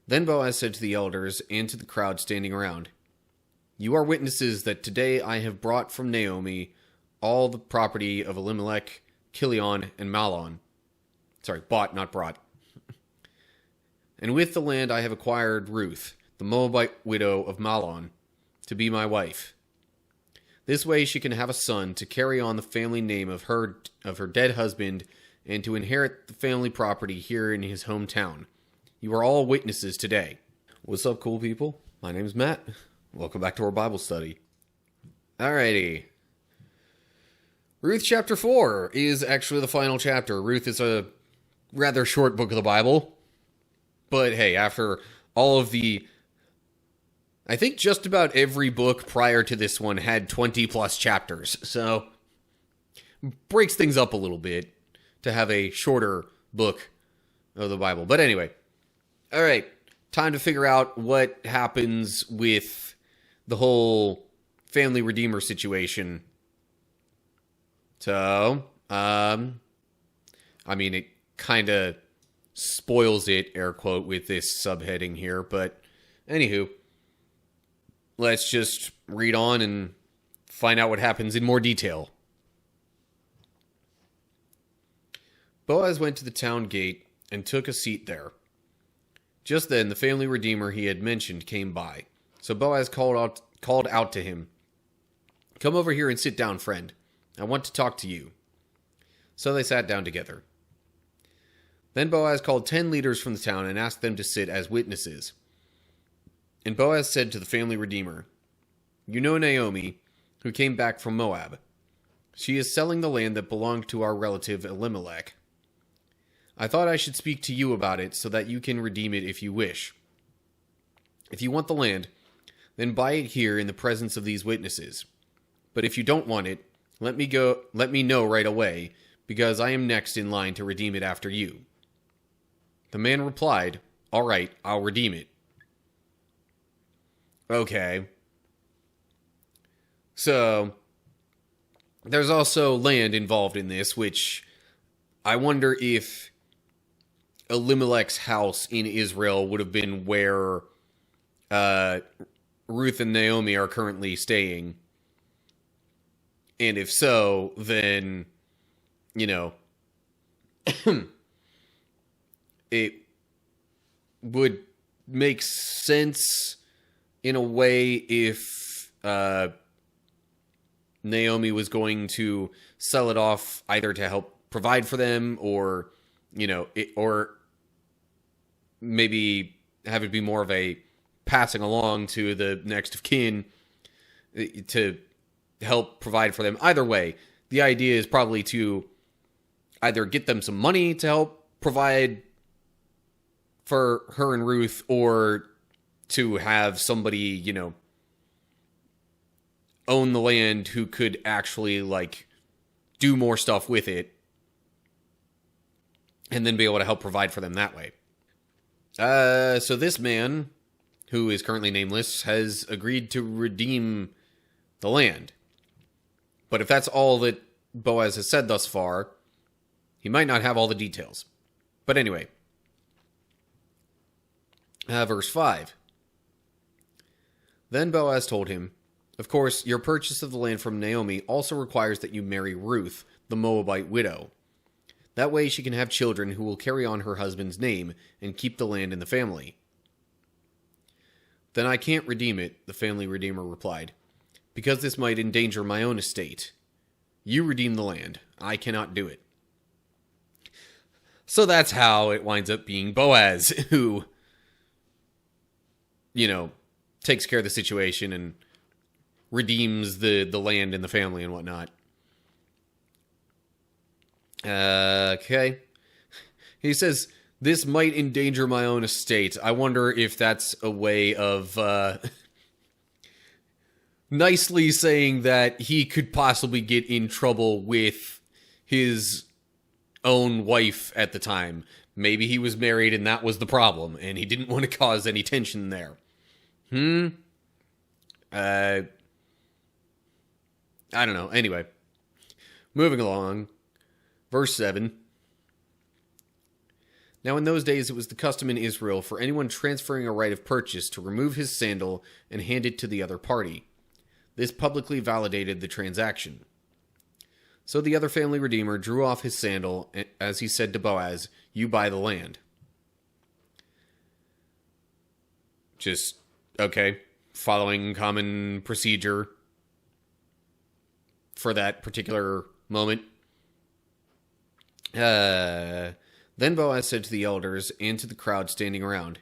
Then Boaz said to the elders and to the crowd standing around, "You are witnesses that today I have brought from Naomi all the property of Elimelech, Chilion, and Mahlon." Sorry, bought, not brought. "And with the land I have acquired Ruth, the Moabite widow of Mahlon, to be my wife. This way she can have a son to carry on the family name of her dead husband and to inherit the family property here in his hometown. You are all witnesses today." What's up, cool people? My name's Matt. Welcome back to our Bible study. Alrighty. Ruth chapter 4 is actually the final chapter. Ruth is a rather short book of the Bible. But hey, after all of I think just about every book prior to this one had 20 plus chapters. So, breaks things up a little bit to have a shorter book of the Bible. But anyway, alright, time to figure out what happens with the whole family redeemer situation. So, it kind of spoils it, air quote, with this subheading here, but anywho, let's just read on and find out what happens in more detail. Boaz went to the town gate and took a seat there. Just then, the family redeemer he had mentioned came by, so Boaz called out to him, "Come over here and sit down, friend. I want to talk to you." So they sat down together. Then Boaz called 10 leaders from the town and asked them to sit as witnesses. And Boaz said to the family redeemer, "You know Naomi, who came back from Moab. She is selling the land that belonged to our relative Elimelech. I thought I should speak to you about it so that you can redeem it if you wish. If you want the land, then buy it here in the presence of these witnesses. But if you don't want it, let me know right away, because I am next in line to redeem it after you." The man replied, "All right, I'll redeem it." Okay. So, there's also land involved in this, which I wonder if Elimelech's house in Israel would have been where Ruth and Naomi are currently staying. And if so, then, it would make sense in a way if Naomi was going to sell it off either to help provide for them or, or maybe have it be more of a passing along to the next of kin to help provide for them. Either way, the idea is probably to either get them some money to help provide for her and Ruth, or to have somebody, own the land who could actually, do more stuff with it, and then be able to help provide for them that way. So this man, who is currently nameless, has agreed to redeem the land. But if that's all that Boaz has said thus far, he might not have all the details. But anyway, verse 5. Then Boaz told him, "Of course, your purchase of the land from Naomi also requires that you marry Ruth, the Moabite widow. That way she can have children who will carry on her husband's name and keep the land in the family." "Then I can't redeem it," the family redeemer replied, "because this might endanger my own estate. You redeem the land. I cannot do it." So that's how it winds up being Boaz who, takes care of the situation and redeems the land and the family and whatnot. Okay. He says, "This might endanger my own estate." I wonder if that's a way of nicely saying that he could possibly get in trouble with his own wife at the time. Maybe he was married and that was the problem, and he didn't want to cause any tension there. I don't know. Anyway, moving along. Verse 7. Now in those days it was the custom in Israel for anyone transferring a right of purchase to remove his sandal and hand it to the other party. This publicly validated the transaction. So the other family redeemer drew off his sandal as he said to Boaz, "You buy the land." Just, okay, following common procedure for that particular moment. Then Boaz said to the elders and to the crowd standing around,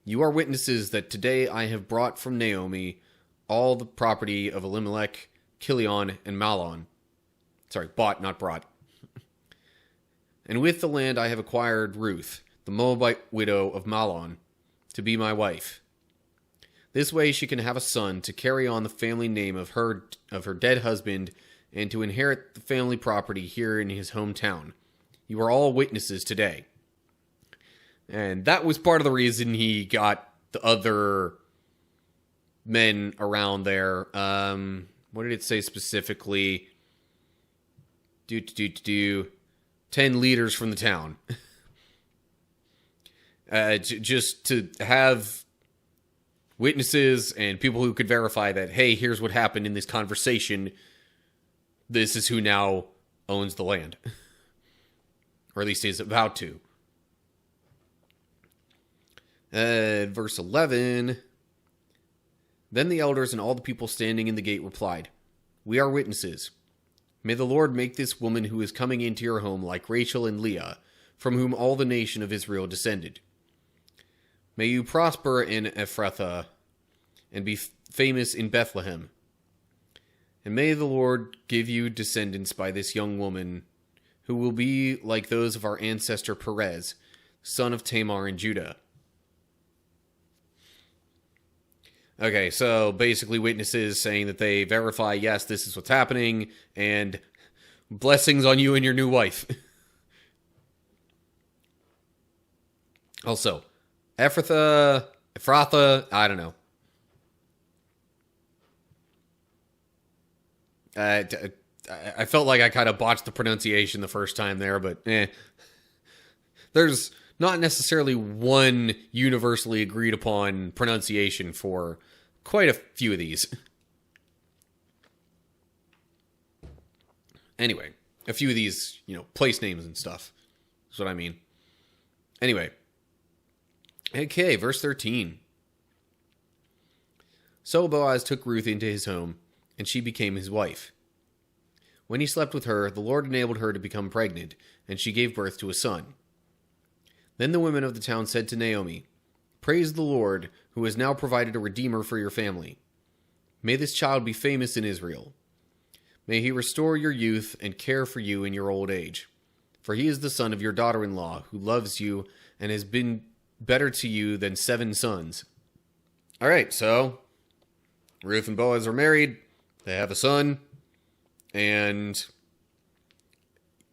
"You are witnesses that today I have brought from Naomi all the property of Elimelech, Chilion, and Mahlon." Sorry, bought, not brought. "And with the land I have acquired Ruth, the Moabite widow of Mahlon, to be my wife. This way she can have a son to carry on the family name of her dead husband and to inherit the family property here in his hometown. You are all witnesses today." And that was part of the reason he got the other men around there. What did it say specifically? 10 leaders from the town. Just to have witnesses and people who could verify that, hey, here's what happened in this conversation. This is who now owns the land. Or at least is about to. Verse 11. Then the elders and all the people standing in the gate replied, "We are witnesses. May the Lord make this woman who is coming into your home like Rachel and Leah, from whom all the nation of Israel descended. May you prosper in Ephrathah and be famous in Bethlehem. And may the Lord give you descendants by this young woman, who will be like those of our ancestor Perez, son of Tamar in Judah." Okay, so basically witnesses saying that they verify, yes, this is what's happening, and blessings on you and your new wife. Also, Ephrathah, I don't know. I felt like I kind of botched the pronunciation the first time there, but there's not necessarily one universally agreed upon pronunciation for quite a few of these. Anyway, a few of these, place names and stuff. That's what I mean. Anyway. Okay, verse 13. So Boaz took Ruth into his home, and she became his wife. When he slept with her, the Lord enabled her to become pregnant, and she gave birth to a son. Then the women of the town said to Naomi, "Praise the Lord, who has now provided a redeemer for your family. May this child be famous in Israel. May he restore your youth and care for you in your old age. For he is the son of your daughter-in-law, who loves you and has been better to you than 7 sons." All right, so Ruth and Boaz are married. They have a son. And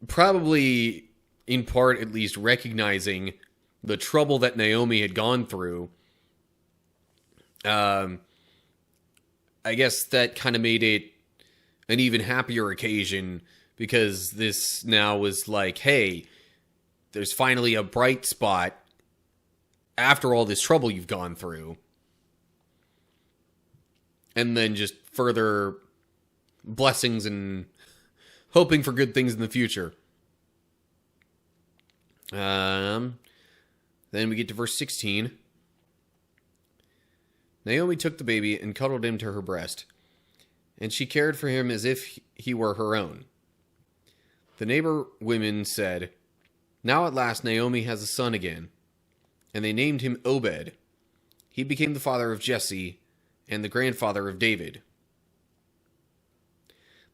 probably, in part at least, recognizing the trouble that Naomi had gone through, I guess that kind of made it an even happier occasion, because this now was like, hey, there's finally a bright spot after all this trouble you've gone through. And then just further blessings and hoping for good things in the future. Then we get to verse 16. Naomi took the baby and cuddled him to her breast, and she cared for him as if he were her own. The neighbor women said, "Now at last Naomi has a son again." And they named him Obed. He became the father of Jesse and the grandfather of David.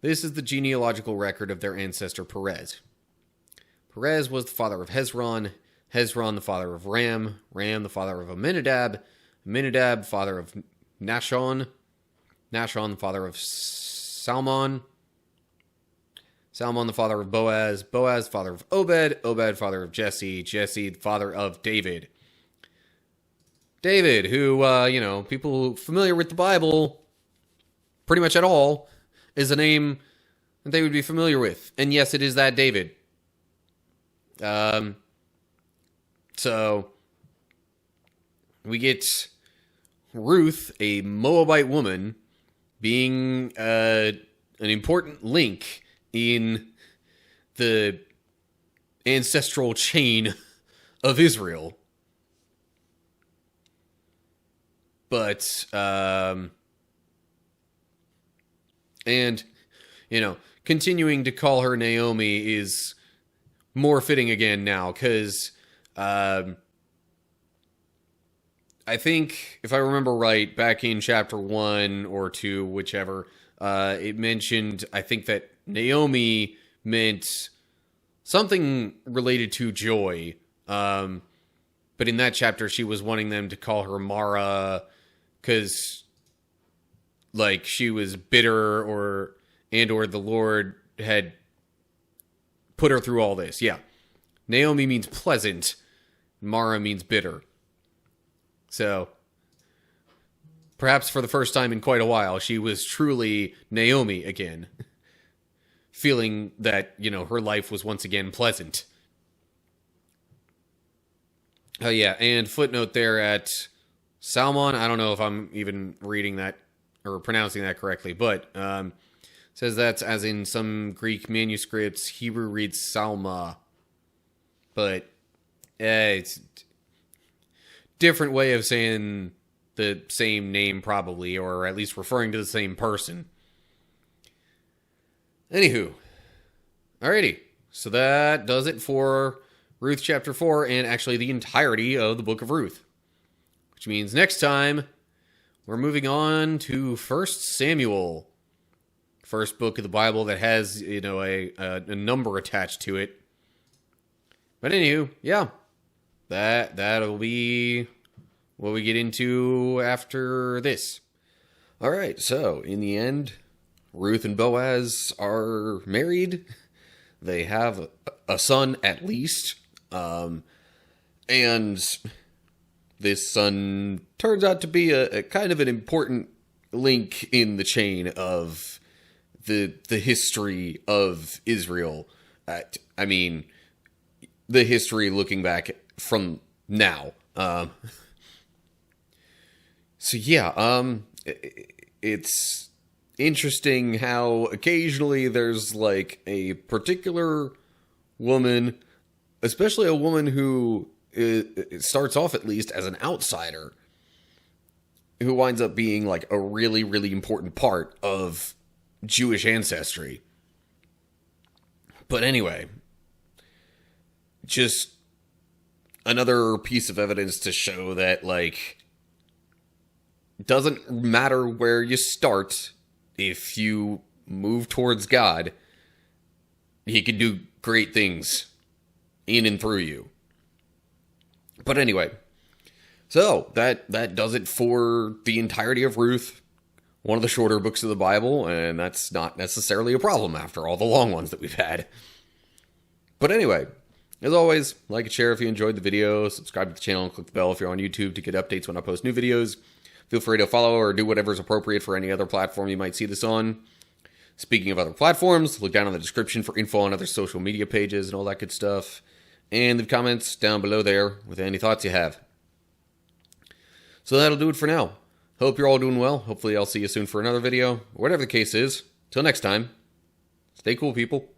This is the genealogical record of their ancestor Perez. Perez was the father of Hezron, Hezron the father of Ram, Ram the father of Amminadab, Amminadab father of Nahshon, Nahshon the father of Salmon, Salmon the father of Boaz, Boaz father of Obed, Obed father of Jesse, Jesse the father of David. David, who, people familiar with the Bible pretty much at all, is a name that they would be familiar with. And yes, it is that David. So we get Ruth, a Moabite woman, being an important link in the ancestral chain of Israel. But, and, continuing to call her Naomi is more fitting again now, because, I think, if I remember right, back in chapter 1 or 2, whichever, it mentioned, I think that Naomi meant something related to joy, but in that chapter she was wanting them to call her Mara, because, like, she was bitter, or the Lord had put her through all this. Yeah. Naomi means pleasant. Mara means bitter. So, perhaps for the first time in quite a while, she was truly Naomi again. Feeling that, her life was once again pleasant. Oh yeah, and footnote there at Salmon, I don't know if I'm even reading that or pronouncing that correctly, but says that's as in some Greek manuscripts, Hebrew reads Salma. But it's different way of saying the same name probably, or at least referring to the same person. Anywho, alrighty, so that does it for Ruth chapter 4, and actually the entirety of the book of Ruth. Which means next time, we're moving on to 1 Samuel. First book of the Bible that has, a number attached to it. But anywho, yeah, that'll be what we get into after this. Alright, so in the end, Ruth and Boaz are married. They have a son at least. And this son turns out to be a kind of an important link in the chain of the history of Israel. I mean, the history looking back from now. So yeah, it's interesting how occasionally there's like a particular woman, especially a woman who starts off at least as an outsider, who winds up being like a really, really important part of Jewish ancestry. But anyway, just another piece of evidence to show that, like, doesn't matter where you start, if you move towards God, He can do great things in and through you. But anyway, so that does it for the entirety of Ruth, one of the shorter books of the Bible, and that's not necessarily a problem after all the long ones that we've had. But anyway, as always, like and share if you enjoyed the video, subscribe to the channel, and click the bell if you're on YouTube to get updates when I post new videos. Feel free to follow or do whatever's appropriate for any other platform you might see this on. Speaking of other platforms, look down in the description for info on other social media pages and all that good stuff. And leave comments down below there with any thoughts you have. So that'll do it for now. Hope you're all doing well. Hopefully I'll see you soon for another video. Whatever the case is, till next time, stay cool, people.